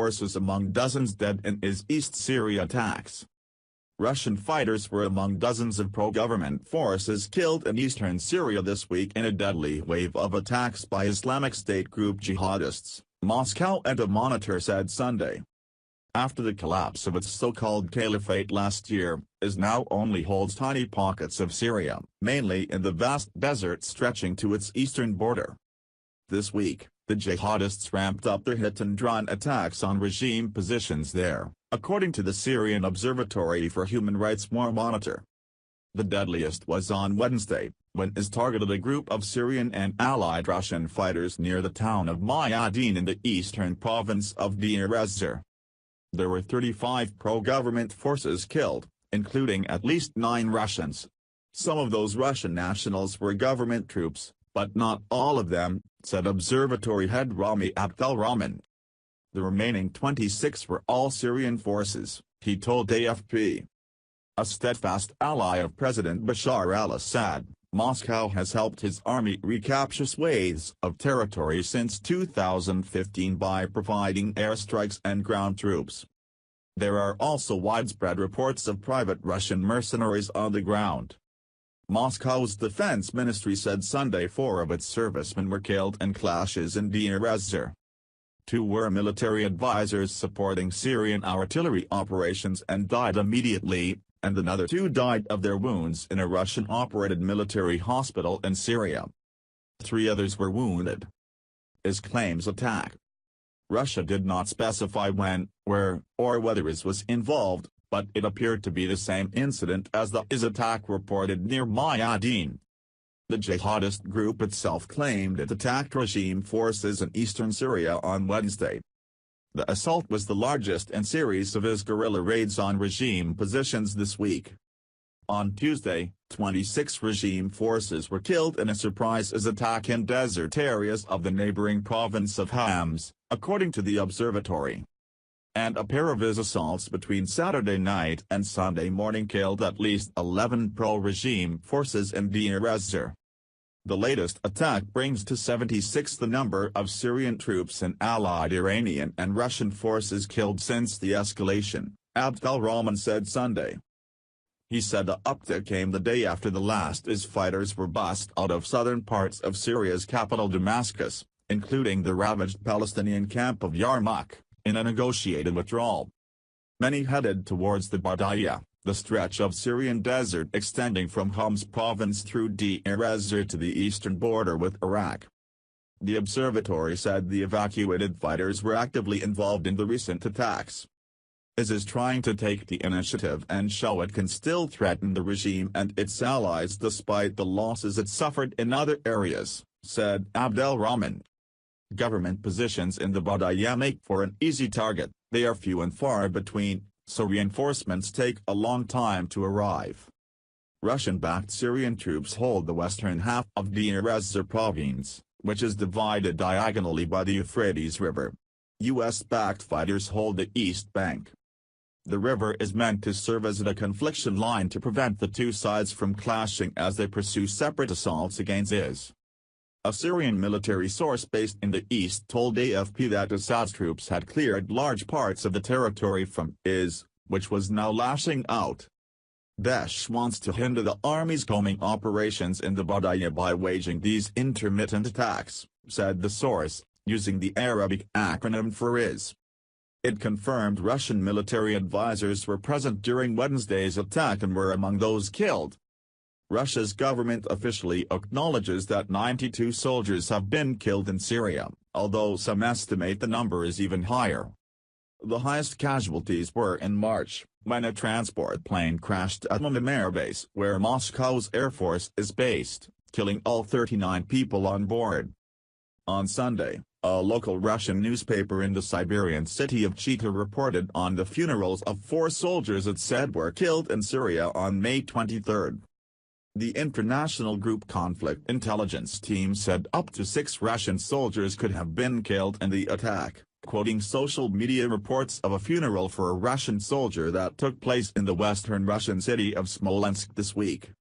forces among dozens dead in East Syria attacks. Russian fighters were among dozens of pro-government forces killed in eastern Syria this week in a deadly wave of attacks by Islamic State group jihadists, Moscow and a monitor said Sunday. After the collapse of its so-called caliphate last year, it now only holds tiny pockets of Syria, mainly in the vast desert stretching to its eastern border. This week, the jihadists ramped up their hit-and-run attacks on regime positions there, according to the Syrian Observatory for Human Rights Monitor. The deadliest was on Wednesday, when it targeted a group of Syrian and allied Russian fighters near the town of Mayadin in the eastern province of ez-Zor. There were 35 pro-government forces killed, including at least 9 Russians. Some of those Russian nationals were government troops, but not all of them, said observatory head Rami Abdelrahman. The remaining 26 were all Syrian forces, he told AFP. A steadfast ally of President Bashar al-Assad, Moscow has helped his army recapture swathes of territory since 2015 by providing airstrikes and ground troops. There are also widespread reports of private Russian mercenaries on the ground. Moscow's defense ministry said Sunday 4 of its servicemen were killed in clashes in ez-Zor. 2 were military advisors supporting Syrian artillery operations and died immediately, and another 2 died of their wounds in a Russian-operated military hospital in Syria. 3 others were wounded. IS claims attack. Russia did not specify when, where, or whether IS was involved, but it appeared to be the same incident as the IS attack reported near Mayadin. The jihadist group itself claimed it attacked regime forces in eastern Syria on Wednesday. The assault was the largest in series of IS guerrilla raids on regime positions this week. On Tuesday, 26 regime forces were killed in a surprise IS attack in desert areas of the neighboring province of Homs, according to the observatory. And a pair of IS assaults between Saturday night and Sunday morning killed at least 11 pro-regime forces in ez-Zor. The latest attack brings to 76 the number of Syrian troops and allied Iranian and Russian forces killed since the escalation, Abdelrahman said Sunday. He said the uptick came the day after the last IS fighters were bussed out of southern parts of Syria's capital Damascus, including the ravaged Palestinian camp of Yarmouk, in a negotiated withdrawal. Many headed towards the Bardaya, the stretch of Syrian desert extending from Homs province through ez-Zor to the eastern border with Iraq. The observatory said the evacuated fighters were actively involved in the recent attacks. IS is trying to take the initiative and show it can still threaten the regime and its allies despite the losses it suffered in other areas, said Abdelrahman. Government positions in the Bardaya make for an easy target, they are few and far between, so reinforcements take a long time to arrive. Russian-backed Syrian troops hold the western half of ez-Zor province, which is divided diagonally by the Euphrates River. US-backed fighters hold the east bank. The river is meant to serve as a confliction line to prevent the 2 sides from clashing as they pursue separate assaults against IS. A Syrian military source based in the east told AFP that Assad's troops had cleared large parts of the territory from IS, which was now lashing out. Daesh wants to hinder the army's combing operations in the Bardaya by waging these intermittent attacks, said the source, using the Arabic acronym for IS. It confirmed Russian military advisors were present during Wednesday's attack and were among those killed. Russia's government officially acknowledges that 92 soldiers have been killed in Syria, although some estimate the number is even higher. The highest casualties were in March, when a transport plane crashed at Mumim Air Base where Moscow's Air Force is based, killing all 39 people on board. On Sunday, a local Russian newspaper in the Siberian city of Chita reported on the funerals of 4 soldiers it said were killed in Syria on May 23. The international group Conflict Intelligence Team said up to 6 Russian soldiers could have been killed in the attack, quoting social media reports of a funeral for a Russian soldier that took place in the western Russian city of Smolensk this week.